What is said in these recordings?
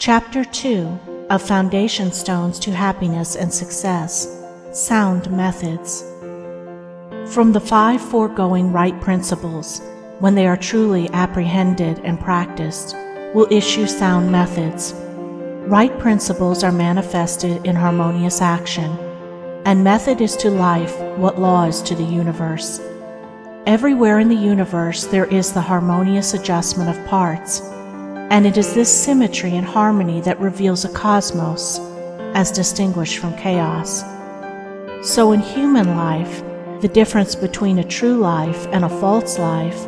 Chapter 2 of Foundation Stones to Happiness and Success, Sound Methods. From the 5 foregoing right principles, when they are truly apprehended and practiced, will issue sound methods. Right principles are manifested in harmonious action, and method is to life what law is to the universe. Everywhere in the universe there is the harmonious adjustment of parts, and it is this symmetry and harmony that reveals a cosmos, as distinguished from chaos. So in human life, the difference between a true life and a false life,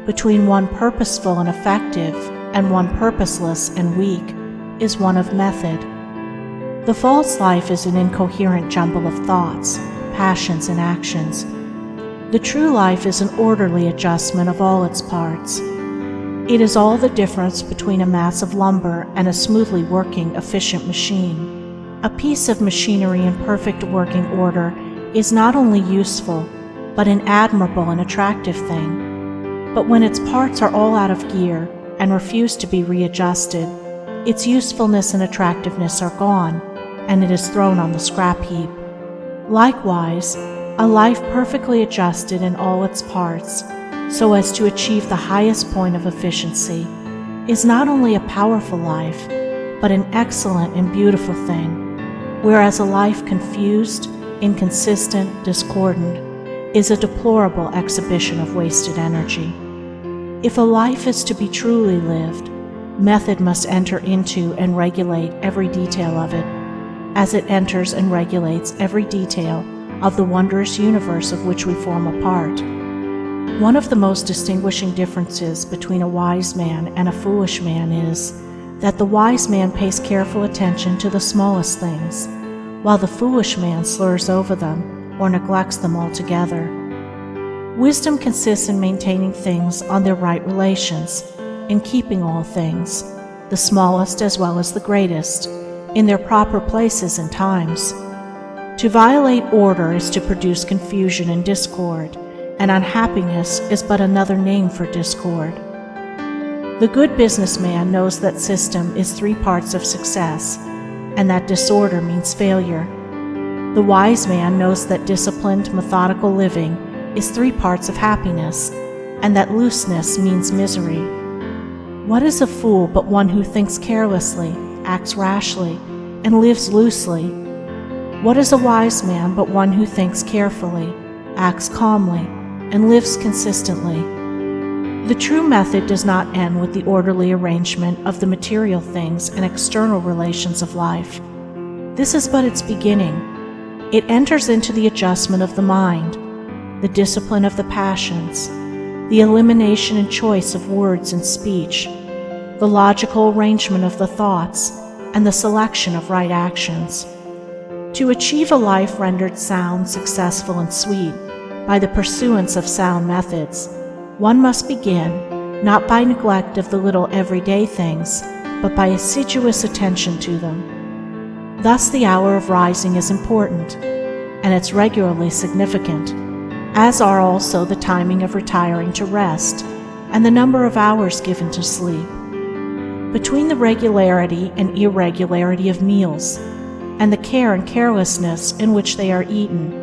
between one purposeful and effective and one purposeless and weak, is one of method. The false life is an incoherent jumble of thoughts, passions, and actions. The true life is an orderly adjustment of all its parts. It is all the difference between a mass of lumber and a smoothly working, efficient machine. A piece of machinery in perfect working order is not only useful, but an admirable and attractive thing. But when its parts are all out of gear and refuse to be readjusted, its usefulness and attractiveness are gone, and it is thrown on the scrap heap. Likewise, a life perfectly adjusted in all its parts, so as to achieve the highest point of efficiency, is not only a powerful life, but an excellent and beautiful thing, whereas a life confused, inconsistent, discordant, is a deplorable exhibition of wasted energy. If a life is to be truly lived, method must enter into and regulate every detail of it, as it enters and regulates every detail of the wondrous universe of which we form a part. One of the most distinguishing differences between a wise man and a foolish man is that the wise man pays careful attention to the smallest things, while the foolish man slurs over them or neglects them altogether. Wisdom consists in maintaining things on their right relations, in keeping all things, the smallest as well as the greatest, in their proper places and times. To violate order is to produce confusion and discord, and unhappiness is but another name for discord. The good businessman knows that system is 3 parts of success, and that disorder means failure. The wise man knows that disciplined, methodical living is 3 parts of happiness, and that looseness means misery. What is a fool but one who thinks carelessly, acts rashly, and lives loosely? What is a wise man but one who thinks carefully, acts calmly, and lives consistently? The true method does not end with the orderly arrangement of the material things and external relations of life. This is but its beginning. It enters into the adjustment of the mind, the discipline of the passions, the elimination and choice of words and speech, the logical arrangement of the thoughts, and the selection of right actions. To achieve a life rendered sound, successful, and sweet by the pursuance of sound methods, one must begin not by neglect of the little everyday things, but by assiduous attention to them. Thus the hour of rising is important, and it's regularly significant, as are also the timing of retiring to rest and the number of hours given to sleep. Between the regularity and irregularity of meals, and the care and carelessness in which they are eaten,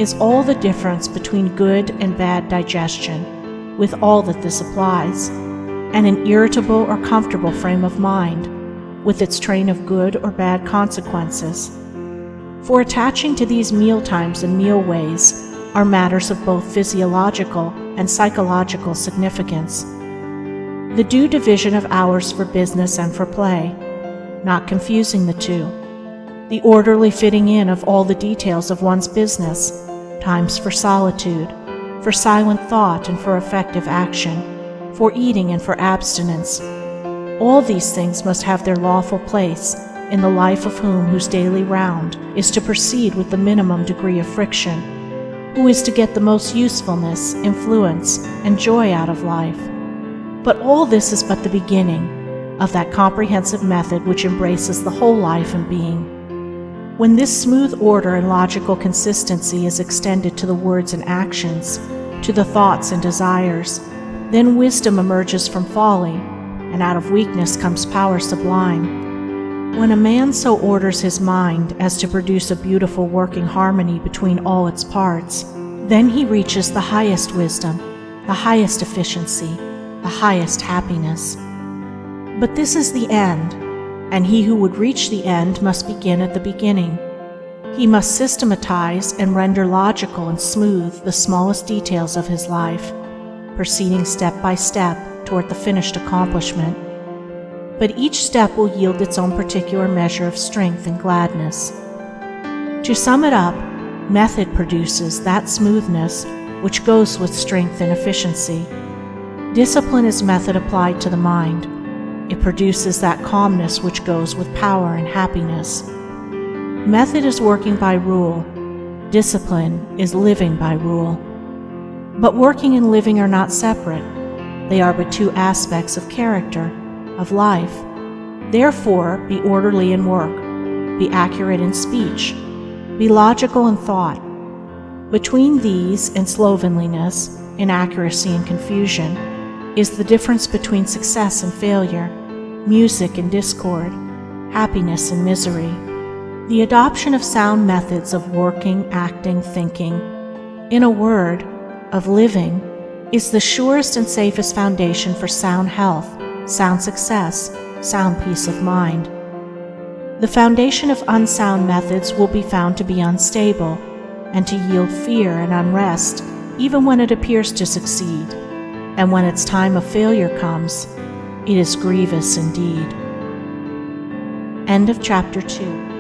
is all the difference between good and bad digestion, with all that this applies, and an irritable or comfortable frame of mind, with its train of good or bad consequences. For attaching to these meal times and meal ways are matters of both physiological and psychological significance. The due division of hours for business and for play, not confusing the two. The orderly fitting in of all the details of one's business, times for solitude, for silent thought and for effective action, for eating and for abstinence. All these things must have their lawful place in the life of him whose daily round is to proceed with the minimum degree of friction, who is to get the most usefulness, influence, and joy out of life. But all this is but the beginning of that comprehensive method which embraces the whole life and being. When this smooth order and logical consistency is extended to the words and actions, to the thoughts and desires, then wisdom emerges from folly, and out of weakness comes power sublime. When a man so orders his mind as to produce a beautiful working harmony between all its parts, then he reaches the highest wisdom, the highest efficiency, the highest happiness. But this is the end, and he who would reach the end must begin at the beginning. He must systematize and render logical and smooth the smallest details of his life, proceeding step by step toward the finished accomplishment. But each step will yield its own particular measure of strength and gladness. To sum it up, method produces that smoothness which goes with strength and efficiency. Discipline is method applied to the mind. It produces that calmness which goes with power and happiness. Method is working by rule. Discipline is living by rule. But working and living are not separate. They are but two aspects of character, of life. Therefore, be orderly in work, be accurate in speech, be logical in thought. Between these and slovenliness, inaccuracy and confusion, is the difference between success and failure, music and discord, happiness and misery. The adoption of sound methods of working, acting, thinking, in a word, of living, is the surest and safest foundation for sound health, sound success, sound peace of mind. The foundation of unsound methods will be found to be unstable and to yield fear and unrest even when it appears to succeed, and when its time of failure comes, it is grievous indeed. End of chapter 2.